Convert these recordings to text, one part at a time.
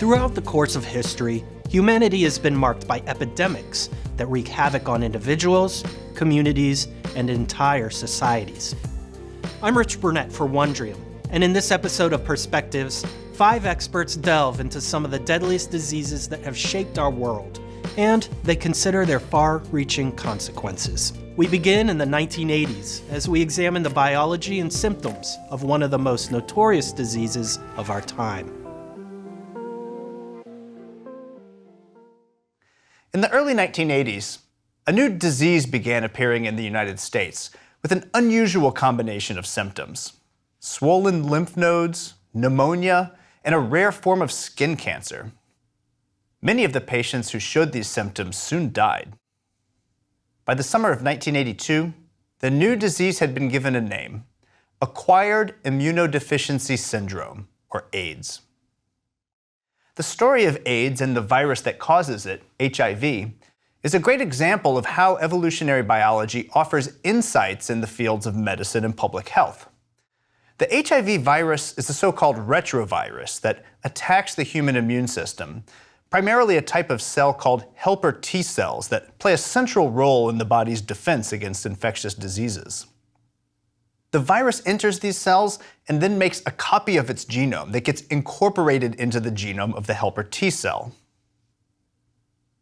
Throughout the course of history, humanity has been marked by epidemics that wreak havoc on individuals, communities, and entire societies. I'm Rich Burnett for Wondrium, and in this episode of Perspectives, 5 experts delve into some of the deadliest diseases that have shaped our world, and they consider their far-reaching consequences. We begin in the 1980s as we examine the biology and symptoms of one of the most notorious diseases of our time. In the early 1980s, a new disease began appearing in the United States with an unusual combination of symptoms: swollen lymph nodes, pneumonia, and a rare form of skin cancer. Many of the patients who showed these symptoms soon died. By the summer of 1982, the new disease had been given a name: Acquired Immunodeficiency Syndrome, or AIDS. The story of AIDS and the virus that causes it, HIV, is a great example of how evolutionary biology offers insights in the fields of medicine and public health. The HIV virus is a so-called retrovirus that attacks the human immune system, primarily a type of cell called helper T cells that play a central role in the body's defense against infectious diseases. The virus enters these cells and then makes a copy of its genome that gets incorporated into the genome of the helper T cell.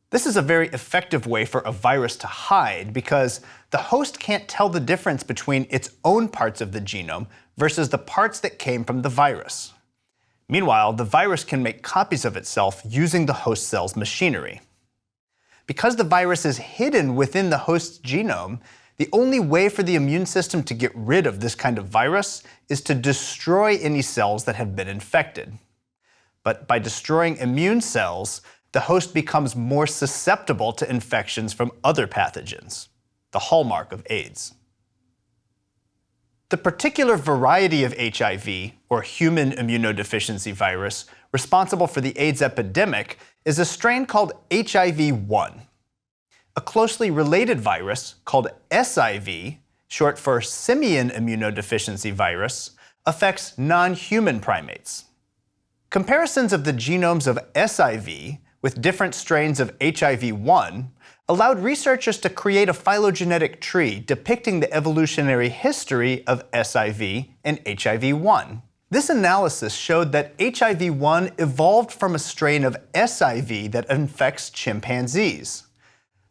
This is a very effective way for a virus to hide because the host can't tell the difference between its own parts of the genome versus the parts that came from the virus. Meanwhile, the virus can make copies of itself using the host cell's machinery. Because the virus is hidden within the host's genome, the only way for the immune system to get rid of this kind of virus is to destroy any cells that have been infected. But by destroying immune cells, the host becomes more susceptible to infections from other pathogens, the hallmark of AIDS. The particular variety of HIV, or human immunodeficiency virus, responsible for the AIDS epidemic is a strain called HIV-1. A closely related virus called SIV, short for simian immunodeficiency virus, affects non-human primates. Comparisons of the genomes of SIV with different strains of HIV-1 allowed researchers to create a phylogenetic tree depicting the evolutionary history of SIV and HIV-1. This analysis showed that HIV-1 evolved from a strain of SIV that infects chimpanzees.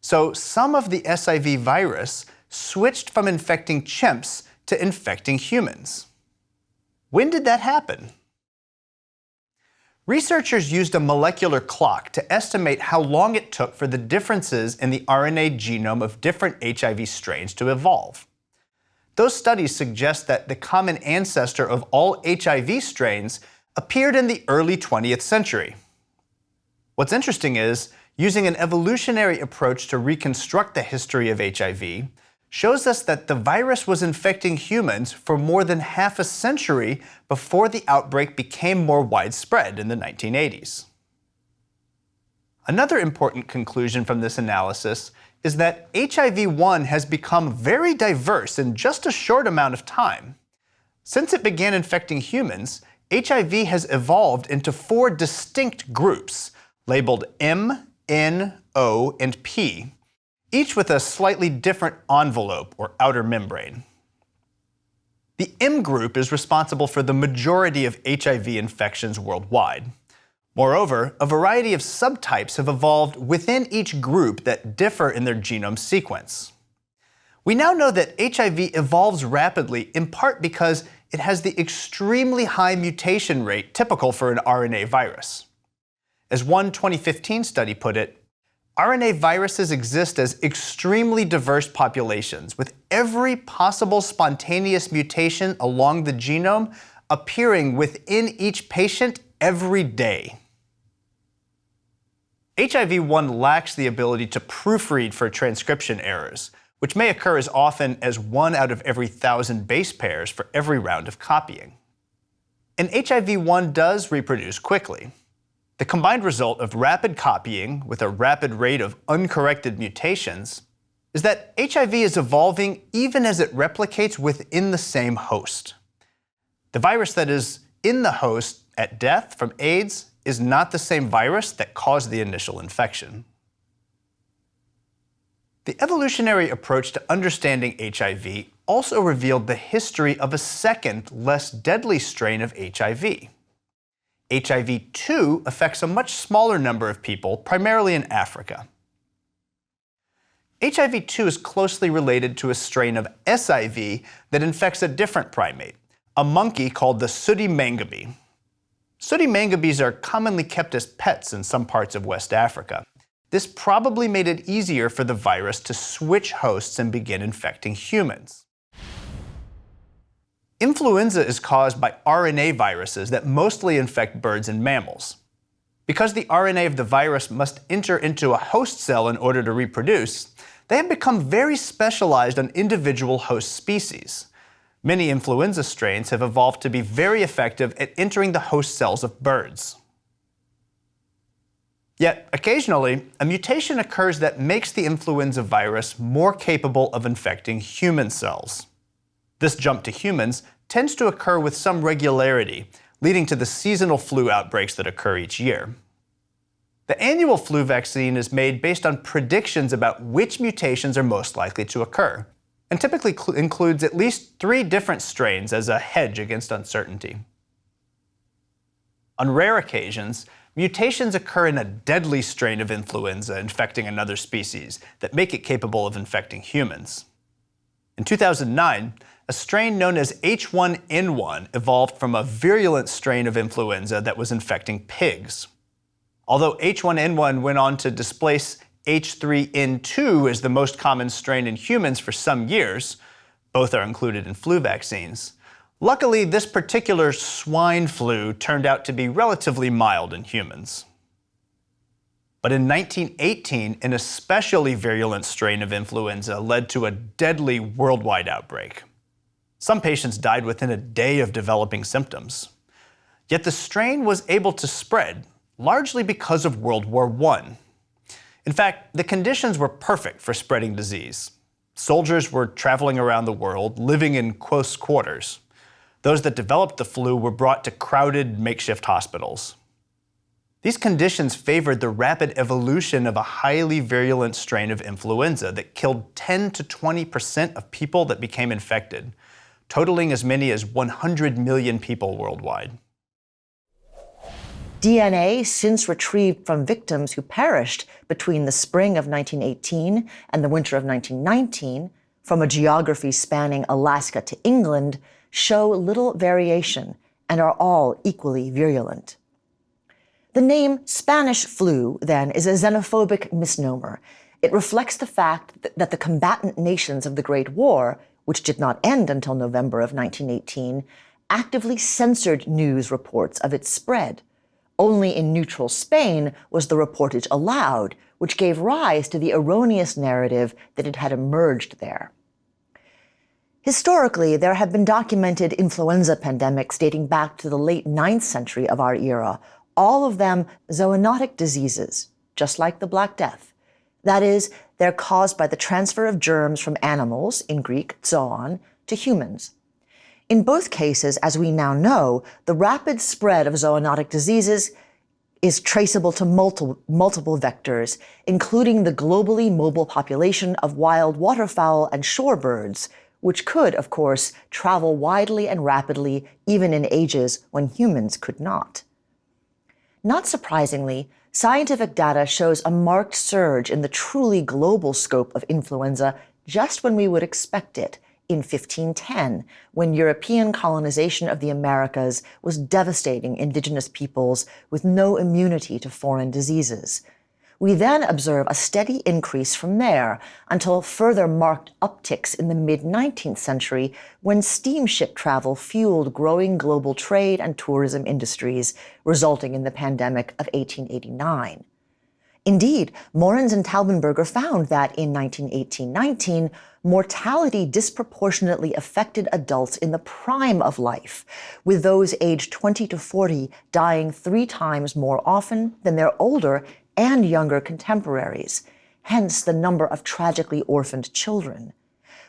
So some of the SIV virus switched from infecting chimps to infecting humans. When did that happen? Researchers used a molecular clock to estimate how long it took for the differences in the RNA genome of different HIV strains to evolve. Those studies suggest that the common ancestor of all HIV strains appeared in the early 20th century. What's interesting is, using an evolutionary approach to reconstruct the history of HIV shows us that the virus was infecting humans for more than half a century before the outbreak became more widespread in the 1980s. Another important conclusion from this analysis is that HIV-1 has become very diverse in just a short amount of time. Since it began infecting humans, HIV has evolved into 4 distinct groups, labeled M, N, O, and P, each with a slightly different envelope or outer membrane. The M group is responsible for the majority of HIV infections worldwide. Moreover, a variety of subtypes have evolved within each group that differ in their genome sequence. We now know that HIV evolves rapidly in part because it has the extremely high mutation rate typical for an RNA virus. As one 2015 study put it, RNA viruses exist as extremely diverse populations, with every possible spontaneous mutation along the genome appearing within each patient every day. HIV-1 lacks the ability to proofread for transcription errors, which may occur as often as 1 out of every 1,000 base pairs for every round of copying. And HIV-1 does reproduce quickly. The combined result of rapid copying with a rapid rate of uncorrected mutations is that HIV is evolving even as it replicates within the same host. The virus that is in the host at death from AIDS is not the same virus that caused the initial infection. The evolutionary approach to understanding HIV also revealed the history of a second, less deadly strain of HIV. HIV-2 affects a much smaller number of people, primarily in Africa. HIV-2 is closely related to a strain of SIV that infects a different primate, a monkey called the sooty mangabe. Sooty mangabes are commonly kept as pets in some parts of West Africa. This probably made it easier for the virus to switch hosts and begin infecting humans. Influenza is caused by RNA viruses that mostly infect birds and mammals. Because the RNA of the virus must enter into a host cell in order to reproduce, they have become very specialized on individual host species. Many influenza strains have evolved to be very effective at entering the host cells of birds. Yet, occasionally, a mutation occurs that makes the influenza virus more capable of infecting human cells. This jump to humans tends to occur with some regularity, leading to the seasonal flu outbreaks that occur each year. The annual flu vaccine is made based on predictions about which mutations are most likely to occur, and typically includes at least 3 different strains as a hedge against uncertainty. On rare occasions, mutations occur in a deadly strain of influenza infecting another species that make it capable of infecting humans. In 2009, a strain known as H1N1 evolved from a virulent strain of influenza that was infecting pigs. Although H1N1 went on to displace H3N2 as the most common strain in humans for some years, both are included in flu vaccines, luckily this particular swine flu turned out to be relatively mild in humans. But in 1918, an especially virulent strain of influenza led to a deadly worldwide outbreak. Some patients died within a day of developing symptoms. Yet the strain was able to spread, largely because of World War I. In fact, the conditions were perfect for spreading disease. Soldiers were traveling around the world, living in close quarters. Those that developed the flu were brought to crowded makeshift hospitals. These conditions favored the rapid evolution of a highly virulent strain of influenza that killed 10 to 20% of people that became infected, totaling as many as 100 million people worldwide. DNA since retrieved from victims who perished between the spring of 1918 and the winter of 1919, from a geography spanning Alaska to England, show little variation and are all equally virulent. The name Spanish flu, then, is a xenophobic misnomer. It reflects the fact that the combatant nations of the Great War, which did not end until November of 1918, actively censored news reports of its spread. Only in neutral Spain was the reportage allowed, which gave rise to the erroneous narrative that it had emerged there. Historically, there have been documented influenza pandemics dating back to the late 9th century of our era, all of them zoonotic diseases, just like the Black Death. That is, they're caused by the transfer of germs from animals, in Greek, zoon, to humans. In both cases, as we now know, the rapid spread of zoonotic diseases is traceable to multiple vectors, including the globally mobile population of wild waterfowl and shorebirds, which could, of course, travel widely and rapidly even in ages when humans could not. Not surprisingly, scientific data shows a marked surge in the truly global scope of influenza just when we would expect it, in 1510, when European colonization of the Americas was devastating indigenous peoples with no immunity to foreign diseases. We then observe a steady increase from there until further marked upticks in the mid-19th century when steamship travel fueled growing global trade and tourism industries, resulting in the pandemic of 1889. Indeed, Morens and Taubenberger found that in 1918-19, mortality disproportionately affected adults in the prime of life, with those aged 20 to 40 dying 3 times more often than their older and younger contemporaries, hence the number of tragically orphaned children.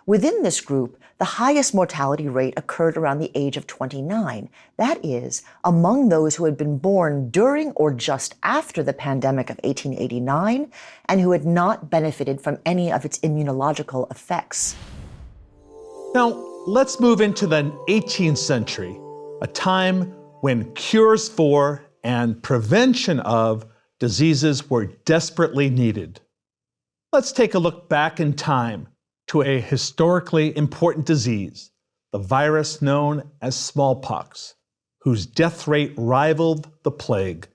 Within this group, the highest mortality rate occurred around the age of 29. That is, among those who had been born during or just after the pandemic of 1889 and who had not benefited from any of its immunological effects. Now, let's move into the 18th century, a time when cures for and prevention of diseases were desperately needed. Let's take a look back in time to a historically important disease, the virus known as smallpox, whose death rate rivaled the plague.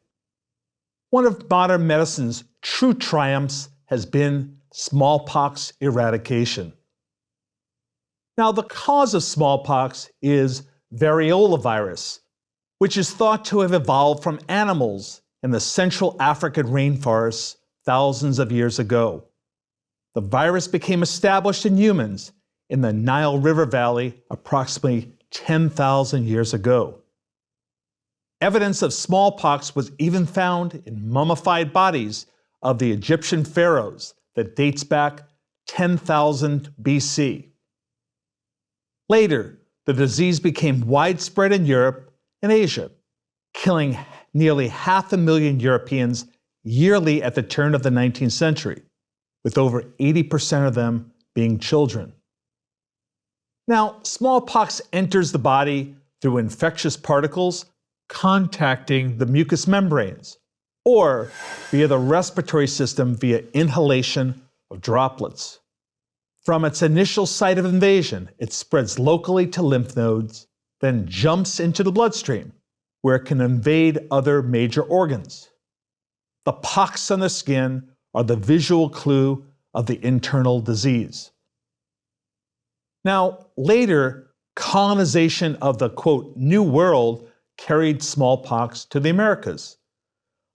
One of modern medicine's true triumphs has been smallpox eradication. Now, the cause of smallpox is variola virus, which is thought to have evolved from animals in the Central African rainforests thousands of years ago. The virus became established in humans in the Nile River Valley approximately 10,000 years ago. Evidence of smallpox was even found in mummified bodies of the Egyptian pharaohs that dates back 10,000 BC. Later, the disease became widespread in Europe and Asia, killing nearly 500,000 Europeans yearly at the turn of the 19th century, with over 80% of them being children. Now, smallpox enters the body through infectious particles contacting the mucous membranes, or via the respiratory system via inhalation of droplets. From its initial site of invasion, it spreads locally to lymph nodes, then jumps into the bloodstream, where it can invade other major organs. The pox on the skin are the visual clue of the internal disease. Now, later, colonization of the, quote, New World carried smallpox to the Americas.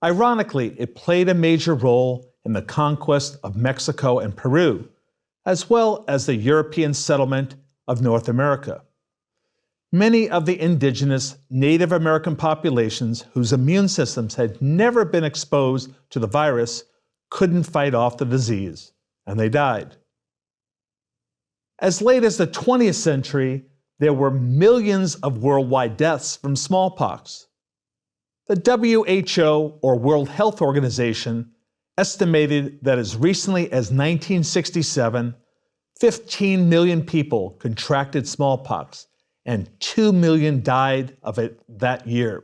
Ironically, it played a major role in the conquest of Mexico and Peru, as well as the European settlement of North America. Many of the indigenous Native American populations whose immune systems had never been exposed to the virus couldn't fight off the disease, and they died. As late as the 20th century, there were millions of worldwide deaths from smallpox. The WHO, or World Health Organization, estimated that as recently as 1967, 15 million people contracted smallpox, and 2 million died of it that year.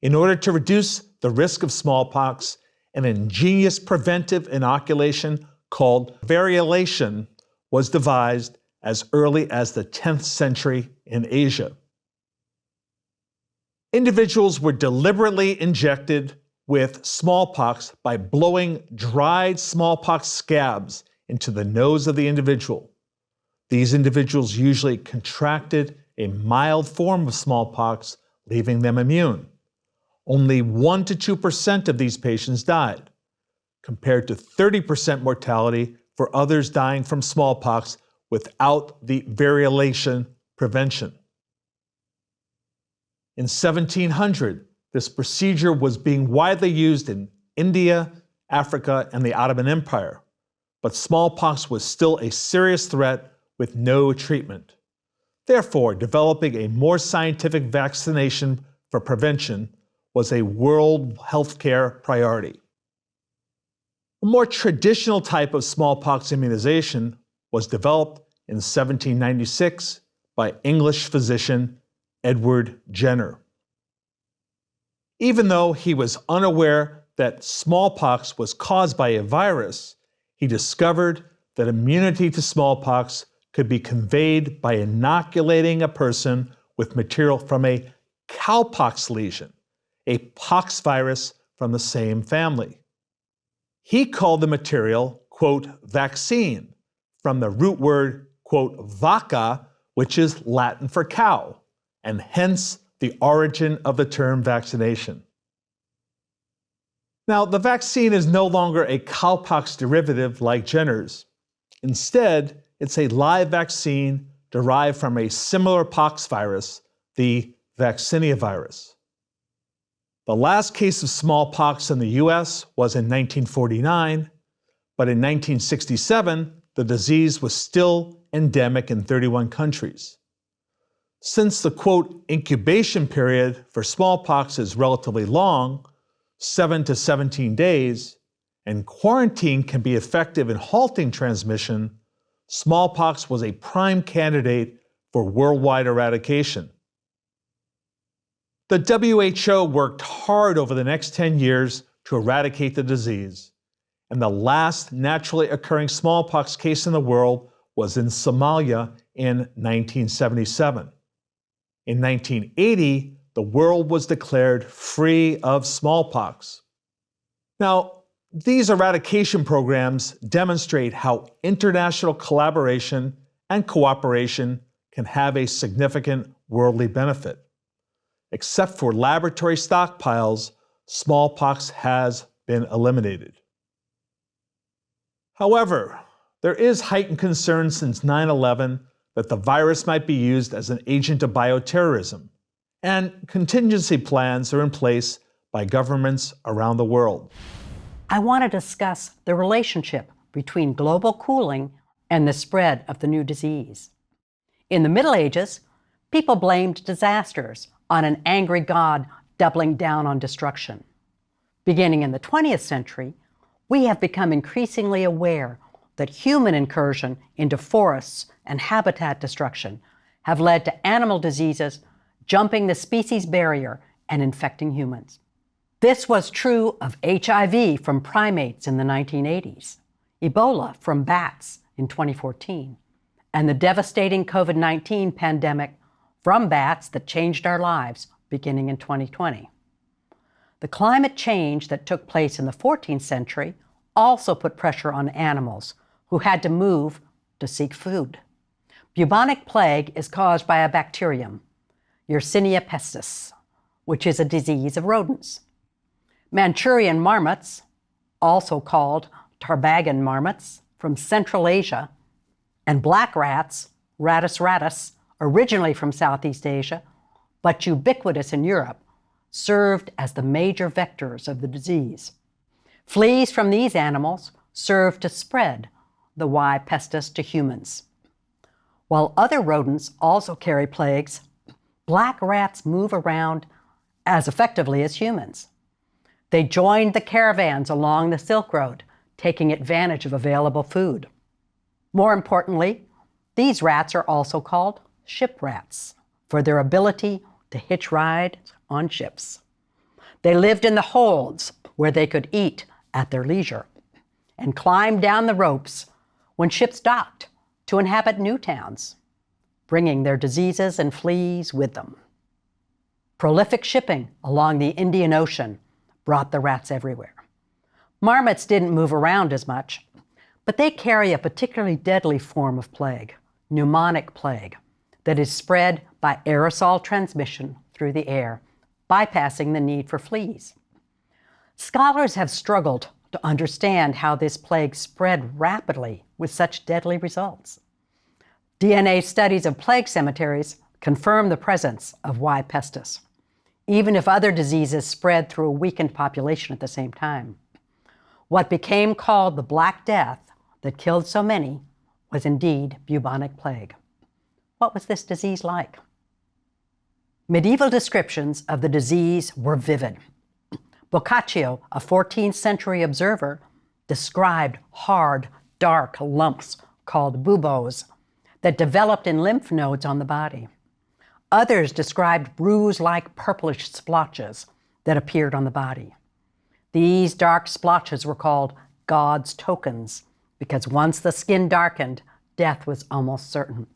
In order to reduce the risk of smallpox, an ingenious preventive inoculation called variolation was devised as early as the 10th century in Asia. Individuals were deliberately injected with smallpox by blowing dried smallpox scabs into the nose of the individual. These individuals usually contracted a mild form of smallpox, leaving them immune. Only 1 to 2% of these patients died, compared to 30% mortality for others dying from smallpox without the variolation prevention. In 1700, this procedure was being widely used in India, Africa, and the Ottoman Empire, but smallpox was still a serious threat with no treatment. Therefore, developing a more scientific vaccination for prevention was a world healthcare priority. A more traditional type of smallpox immunization was developed in 1796 by English physician Edward Jenner. Even though he was unaware that smallpox was caused by a virus, he discovered that immunity to smallpox could be conveyed by inoculating a person with material from a cowpox lesion, a pox virus from the same family. He called the material, quote, vaccine, from the root word, quote, vacca, which is Latin for cow, and hence the origin of the term vaccination. Now, the vaccine is no longer a cowpox derivative like Jenner's. Instead, it's a live vaccine derived from a similar pox virus, the vaccinia virus. The last case of smallpox in the US was in 1949, but in 1967, the disease was still endemic in 31 countries. Since the quote incubation period for smallpox is relatively long, 7 to 17 days, and quarantine can be effective in halting transmission, smallpox was a prime candidate for worldwide eradication. The WHO worked hard over the next 10 years to eradicate the disease, and the last naturally occurring smallpox case in the world was in Somalia in 1977. In 1980, the world was declared free of smallpox. Now, these eradication programs demonstrate how international collaboration and cooperation can have a significant worldly benefit. Except for laboratory stockpiles, smallpox has been eliminated. However, there is heightened concern since 9/11 that the virus might be used as an agent of bioterrorism, and contingency plans are in place by governments around the world. I want to discuss the relationship between global cooling and the spread of the new disease. In the Middle Ages, people blamed disasters on an angry God doubling down on destruction. Beginning in the 20th century, we have become increasingly aware that human incursion into forests and habitat destruction have led to animal diseases jumping the species barrier and infecting humans. This was true of HIV from primates in the 1980s, Ebola from bats in 2014, and the devastating COVID-19 pandemic from bats that changed our lives beginning in 2020. The climate change that took place in the 14th century also put pressure on animals who had to move to seek food. Bubonic plague is caused by a bacterium, Yersinia pestis, which is a disease of rodents. Manchurian marmots, also called tarbagan marmots, from Central Asia, and black rats, Rattus rattus, originally from Southeast Asia, but ubiquitous in Europe, served as the major vectors of the disease. Fleas from these animals served to spread the Y. pestis to humans. While other rodents also carry plagues, black rats move around as effectively as humans. They joined the caravans along the Silk Road, taking advantage of available food. More importantly, these rats are also called ship rats for their ability to hitch rides on ships. They lived in the holds where they could eat at their leisure and climb down the ropes when ships docked to inhabit new towns, bringing their diseases and fleas with them. Prolific shipping along the Indian Ocean brought the rats everywhere. Marmots didn't move around as much, but they carry a particularly deadly form of plague, pneumonic plague, that is spread by aerosol transmission through the air, bypassing the need for fleas. Scholars have struggled to understand how this plague spread rapidly with such deadly results. DNA studies of plague cemeteries confirm the presence of Y. pestis, even if other diseases spread through a weakened population at the same time. What became called the Black Death that killed so many was indeed bubonic plague. What was this disease like? Medieval descriptions of the disease were vivid. Boccaccio, a 14th century observer, described hard, dark lumps called buboes that developed in lymph nodes on the body. Others described bruise-like purplish splotches that appeared on the body. These dark splotches were called God's tokens because once the skin darkened, death was almost certain.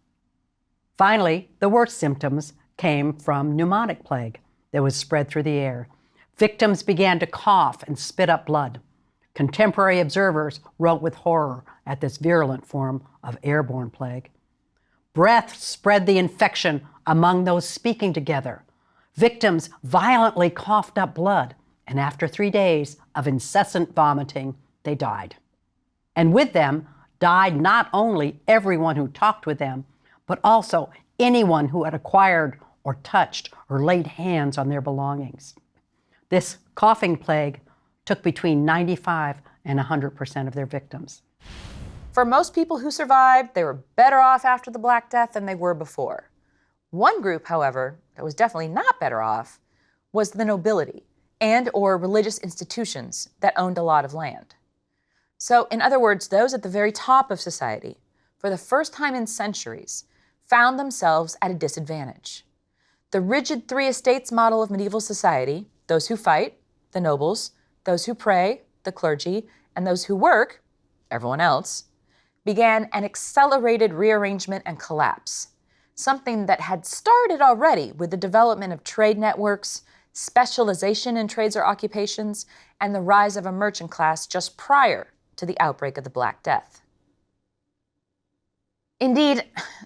Finally, the worst symptoms came from pneumonic plague that was spread through the air. Victims began to cough and spit up blood. Contemporary observers wrote with horror at this virulent form of airborne plague. Breath spread the infection among those speaking together. Victims violently coughed up blood, and after 3 days of incessant vomiting, they died. And with them died not only everyone who talked with them, but also anyone who had acquired or touched or laid hands on their belongings. This coughing plague took between 95 and 100% of their victims. For most people who survived, they were better off after the Black Death than they were before. One group, however, that was definitely not better off was the nobility and or religious institutions that owned a lot of land. So, in other words, those at the very top of society, for the first time in centuries, found themselves at a disadvantage. The rigid three estates model of medieval society, those who fight, the nobles, those who pray, the clergy, and those who work, everyone else, began an accelerated rearrangement and collapse, something that had started already with the development of trade networks, specialization in trades or occupations, and the rise of a merchant class just prior to the outbreak of the Black Death. Indeed,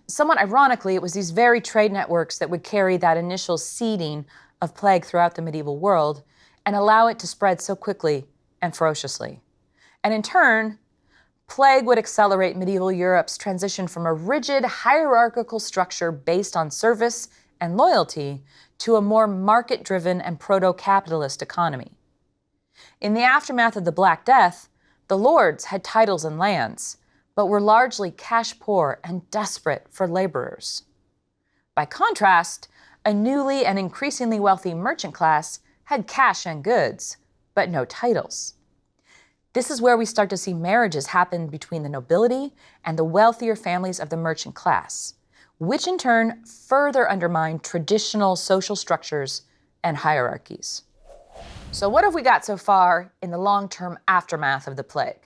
somewhat ironically, it was these very trade networks that would carry that initial seeding of plague throughout the medieval world and allow it to spread so quickly and ferociously. And in turn, plague would accelerate medieval Europe's transition from a rigid hierarchical structure based on service and loyalty to a more market-driven and proto-capitalist economy. In the aftermath of the Black Death, the lords had titles and lands, but were largely cash-poor and desperate for laborers. By contrast, a newly and increasingly wealthy merchant class had cash and goods, but no titles. This is where we start to see marriages happen between the nobility and the wealthier families of the merchant class, which in turn further undermine traditional social structures and hierarchies. So what have we got so far in the long-term aftermath of the plague?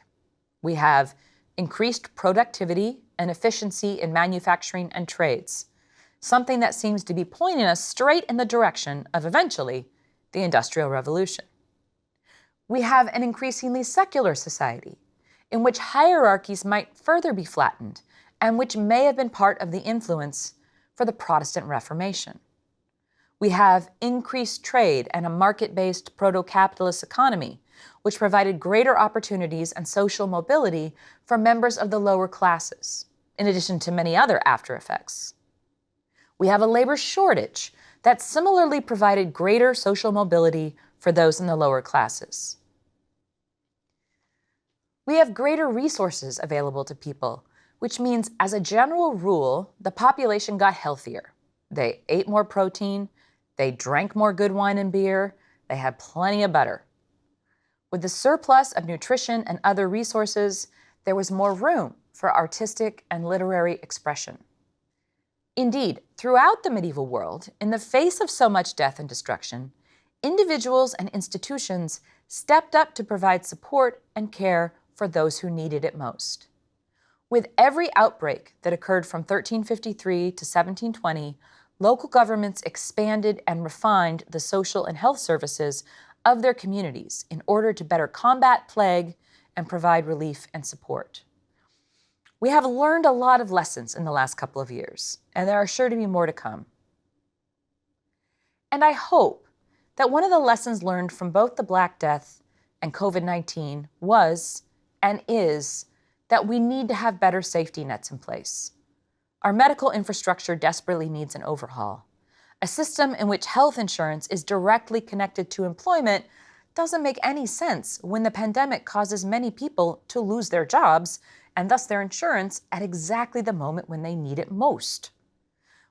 We have increased productivity and efficiency in manufacturing and trades, something that seems to be pointing us straight in the direction of eventually the Industrial Revolution. We have an increasingly secular society in which hierarchies might further be flattened and which may have been part of the influence for the Protestant Reformation. We have increased trade and a market-based proto-capitalist economy, which provided greater opportunities and social mobility for members of the lower classes, in addition to many other after effects. We have a labor shortage that similarly provided greater social mobility for those in the lower classes. We have greater resources available to people, which means, as a general rule, the population got healthier. They ate more protein, they drank more good wine and beer, they had plenty of butter. With the surplus of nutrition and other resources, there was more room for artistic and literary expression. Indeed, throughout the medieval world, in the face of so much death and destruction, individuals and institutions stepped up to provide support and care for those who needed it most. With every outbreak that occurred from 1353 to 1720, local governments expanded and refined the social and health services of their communities in order to better combat plague and provide relief and support. We have learned a lot of lessons in the last couple of years, and there are sure to be more to come. And I hope that one of the lessons learned from both the Black Death and COVID-19 was and is that we need to have better safety nets in place. Our medical infrastructure desperately needs an overhaul. A system in which health insurance is directly connected to employment doesn't make any sense when the pandemic causes many people to lose their jobs and thus their insurance at exactly the moment when they need it most.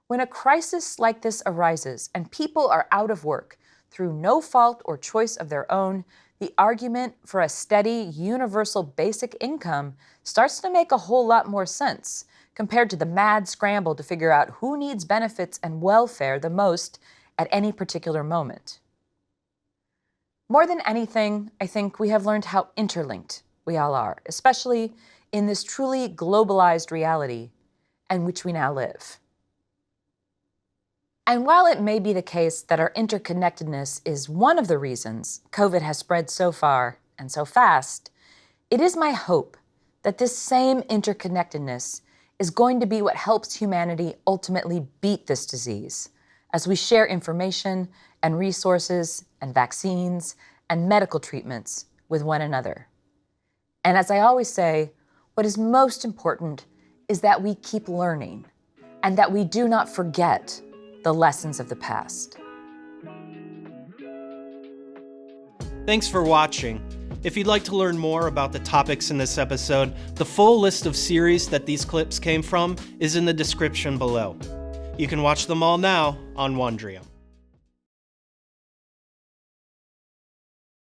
When a crisis like this arises and people are out of work through no fault or choice of their own, the argument for a steady, universal basic income starts to make a whole lot more sense compared to the mad scramble to figure out who needs benefits and welfare the most at any particular moment. More than anything, I think we have learned how interlinked we all are, especially in this truly globalized reality in which we now live. And while it may be the case that our interconnectedness is one of the reasons COVID has spread so far and so fast, it is my hope that this same interconnectedness is going to be what helps humanity ultimately beat this disease as we share information and resources and vaccines and medical treatments with one another. And as I always say, what is most important is that we keep learning and that we do not forget the lessons of the past. Thanks for watching. If you'd like to learn more about the topics in this episode, the full list of series that these clips came from is in the description below. You can watch them all now on Wondrium.